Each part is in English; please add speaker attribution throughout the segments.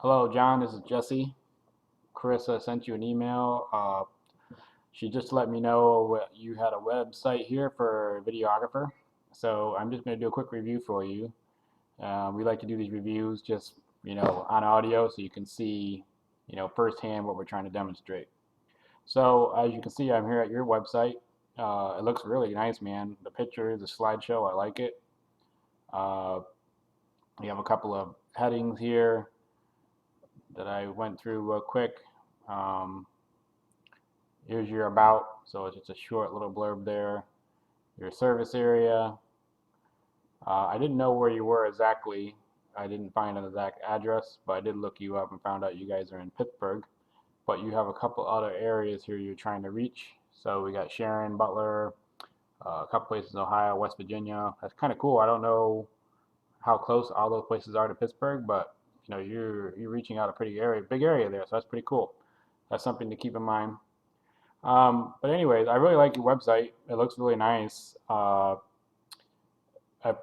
Speaker 1: Hello, John. This is Jesse. Carissa sent you an email. She just let me know you had a website here for a videographer. So I'm just going to do a quick review for you. We like to do these reviews just, on audio so you can see, firsthand what we're trying to demonstrate. So as you can see, I'm here at your website. It looks really nice, man. The picture, the slideshow, I like it. Uh, you have a couple of headings here that I went through real quick. Um, Here's your about, so it's just a short little blurb there. Your service area. I didn't know where you were exactly. I didn't find an exact address, but I did look you up and found out you guys are in Pittsburgh. But you have a couple other areas here you're trying to reach. So we got Sharon, Butler, a couple places in Ohio, West Virginia. That's kind of cool. I don't know how close all those places are to Pittsburgh, but you're reaching out a pretty area, big area there, so that's pretty cool. That's something to keep in mind. But anyways, I really like your website. It looks really nice. At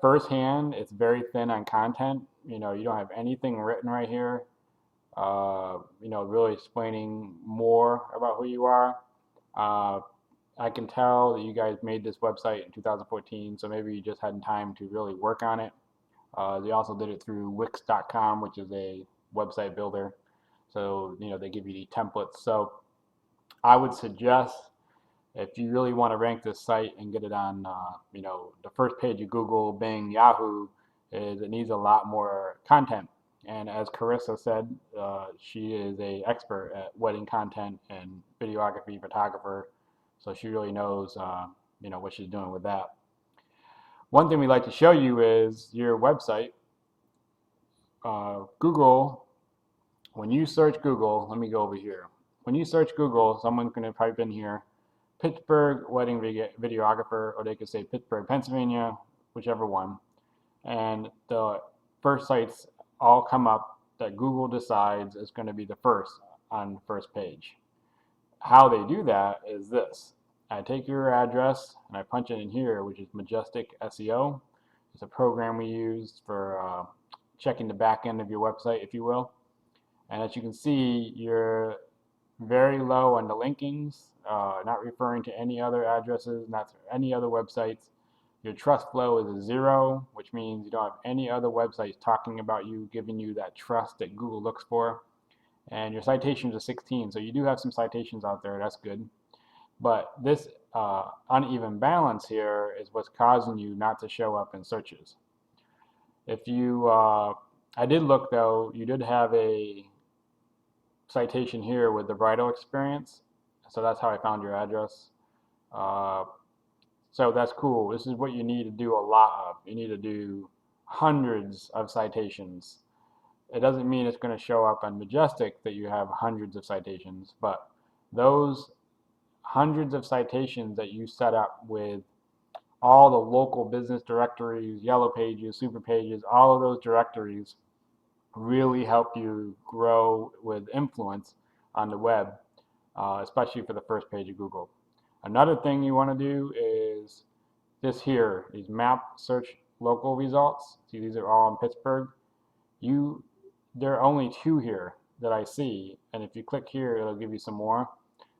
Speaker 1: first hand, it's very thin on content. You don't have anything written right here. Really explaining more about who you are. Uh, I can tell that you guys made this website in 2014, so maybe you just hadn't time to really work on it. They also did it through Wix.com, which is a website builder. So, they give you the templates. So I would suggest if you really want to rank this site and get it on, the first page of Google, Bing, Yahoo, is it needs a lot more content. And as Carissa said, she is a expert at wedding content and videography, photographer, so she really knows, what she's doing with that. One thing we like to show you is your website. Google, when you search Google, let me go over here. When you search Google, someone's going to type in here Pittsburgh wedding videographer, or they could say Pittsburgh, Pennsylvania, whichever one. And the first sites all come up that Google decides is going to be the first on the first page. How they do that is this. I take your address and I punch it in here, which is Majestic SEO. It's a program we use for checking the back end of your website, if you will. And as you can see, you're very low on the linkings, not referring to any other addresses, not any other websites. Your trust flow is a 0, which means you don't have any other websites talking about you, giving you that trust that Google looks for. And your citations are 16, so you do have some citations out there. That's good. But this uneven balance here is what's causing you not to show up in searches. If you, I did look though, you did have a citation here with the bridal experience. So that's how I found your address. Uh, so that's cool. This is what you need to do a lot of. You need to do hundreds of citations. It doesn't mean it's going to show up on Majestic that you have hundreds of citations, but those hundreds of citations that you set up with all the local business directories, yellow pages, super pages, all of those directories really help you grow with influence on the web, especially for the first page of Google. Another thing you want to do is this here, these map search local results. See, these are all in Pittsburgh. There are only 2 here that I see, and if you click here, it'll give you some more.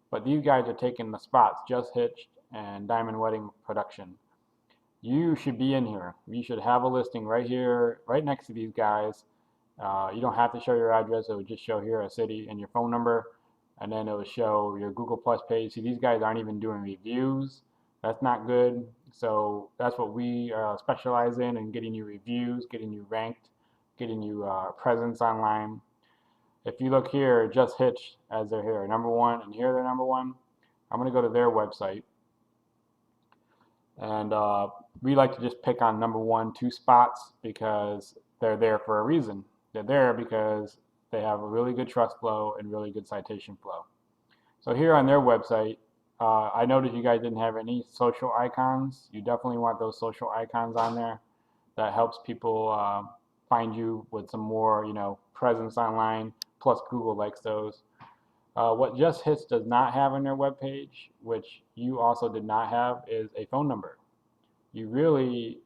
Speaker 1: But these guys are taking the spots, Just Hitched and Diamond Wedding Production. You should be in here. You should have a listing right here, right next to these guys. You don't have to show your address. It would just show here a city and your phone number, and then it will show your Google Plus page. See, these guys aren't even doing reviews. That's not good. So that's what we specialize in getting you reviews, getting you ranked, getting you presence online. If you look here, Just Hitched, as they're here, number 1, and here they're number 1. I'm going to go to their website. And we like to just pick on number 1, 2 spots because they're there for a reason. They're there because they have a really good trust flow and really good citation flow. So here on their website, I noticed you guys didn't have any social icons. You definitely want those social icons on there. That helps people find you with some more, presence online. Plus, Google likes those. What Just Hitched does not have on their webpage, which you also did not have, is a phone number. You really,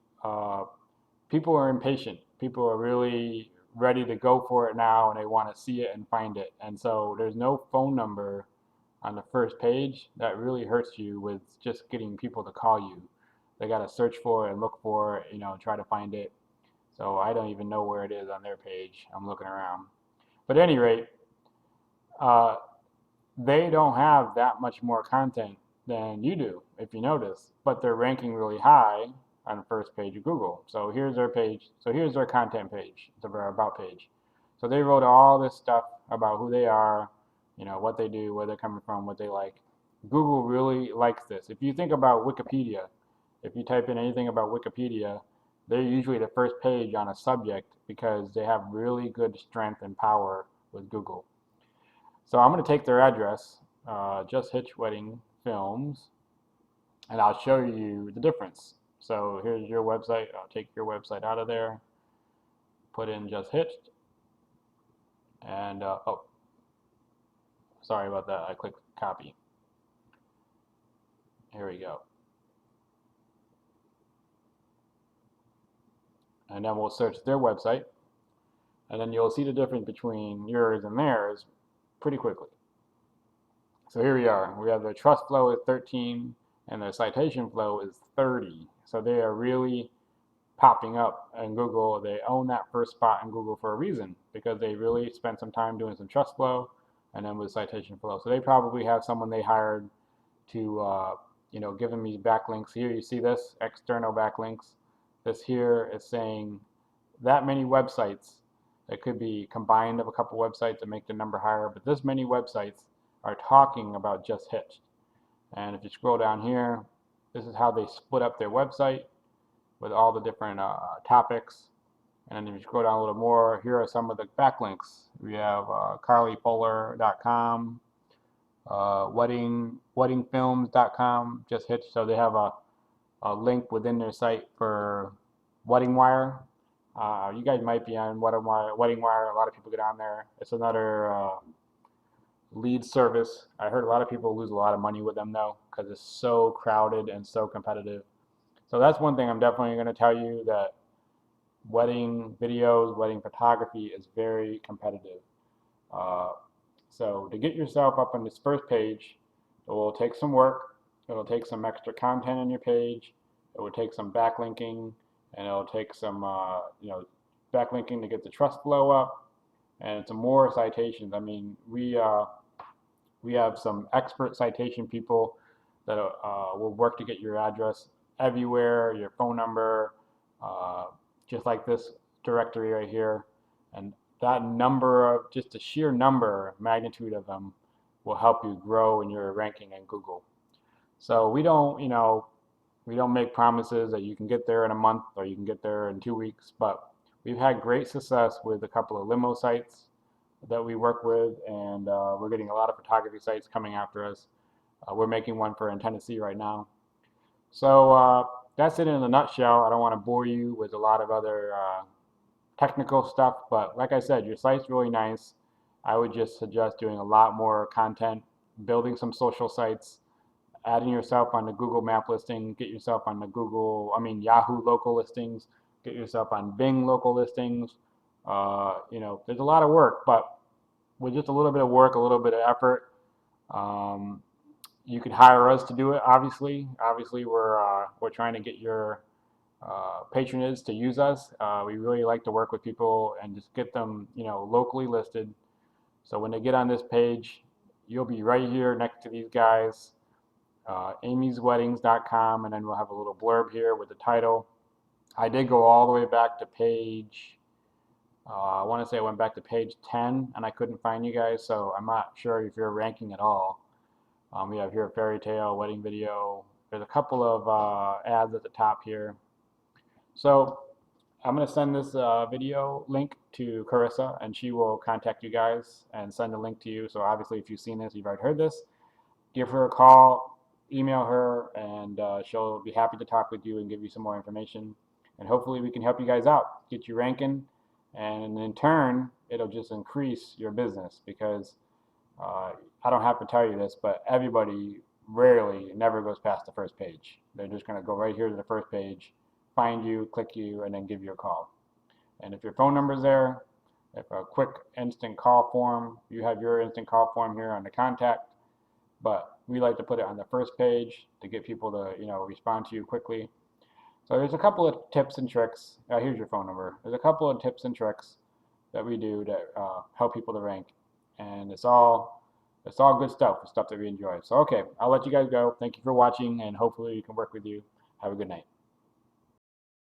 Speaker 1: people are impatient. People are really ready to go for it now and they want to see it and find it. And so there's no phone number on the first page. That really hurts you with just getting people to call you. They got to search for it and look for it, try to find it. So I don't even know where it is on their page. I'm looking around. But at any rate, uh, they don't have that much more content than you do, if you notice, but they're ranking really high on the first page of Google. So here's their page. So here's their content page, their about page. So they wrote all this stuff about who they are, what they do, where they're coming from, what they like. Google really likes this. If you think about Wikipedia, if you type in anything about Wikipedia, they're usually the first page on a subject because they have really good strength and power with Google. So I'm going to take their address, Just Hitch Wedding Films, and I'll show you the difference. So here's your website. I'll take your website out of there, put in Just Hitched, and oh, sorry about that. I clicked copy. Here we go. And then we'll search their website, and then you'll see the difference between yours and theirs pretty quickly. So here we are. We have their trust flow is 13 and their citation flow is 30. So they are really popping up in Google. They own that first spot in Google for a reason because they really spent some time doing some trust flow and then with citation flow. So they probably have someone they hired to give them these backlinks. Here you see this, external backlinks. This here is saying that many websites. It could be combined of a couple websites to make the number higher, but this many websites are talking about Just Hitched. And if you scroll down here, this is how they split up their website with all the different topics. And then if you scroll down a little more, here are some of the backlinks. We have carlyfuller.com, weddingfilms.com, Just Hitched. So they have a link within their site for Wedding Wire. You guys might be on Wedding Wire. A lot of people get on there. It's another lead service. I heard a lot of people lose a lot of money with them though, because it's so crowded and so competitive. So that's one thing I'm definitely going to tell you, that wedding videos, wedding photography is very competitive. So to get yourself up on this first page, it will take some work. It will take some extra content on your page. It will take some backlinking, and it'll take some backlinking to get the trust flow up, and some more citations. I mean, we have some expert citation people that will work to get your address everywhere, your phone number, just like this directory right here. And that number of, just the sheer number, magnitude of them will help you grow in your ranking in Google. So we don't make promises that you can get there in a month or you can get there in 2 weeks, but we've had great success with a couple of limo sites that we work with, and we're getting a lot of photography sites coming after us. We're making one in Tennessee right now. So that's it in a nutshell. I don't want to bore you with a lot of other technical stuff, but like I said, your site's really nice. I would just suggest doing a lot more content, building some social sites, adding yourself on the Google map listing, get yourself on the Yahoo local listings, get yourself on Bing local listings. There's a lot of work, but with just a little bit of work, a little bit of effort, you could hire us to do it. Obviously, we're trying to get your patronage to use us. We really like to work with people and just get them, locally listed. So when they get on this page, you'll be right here next to these guys, amysweddings.com, and then we'll have a little blurb here with the title. I did go all the way back to page, I want to say I went back to page 10 and I couldn't find you guys, so I'm not sure if you're ranking at all. We have here a fairy tale, wedding video. There's a couple of ads at the top here. So I'm going to send this video link to Carissa, and she will contact you guys and send a link to you. So obviously if you've seen this, you've already heard this, give her a call, email her, and she'll be happy to talk with you and give you some more information. And hopefully we can help you guys out, get you ranking, and in turn, it'll just increase your business, because I don't have to tell you this, but everybody rarely never goes past the first page. They're just going to go right here to the first page, find you, click you, and then give you a call. And if your phone number's there, If a quick instant call form, you have your instant call form here on the contact, but we like to put it on the first page to get people to, respond to you quickly. So there's a couple of tips and tricks. Here's your phone number. There's a couple of tips and tricks that we do to help people to rank, and it's all good stuff. It's stuff that we enjoy. So okay, I'll let you guys go. Thank you for watching, and hopefully we can work with you. Have a good night.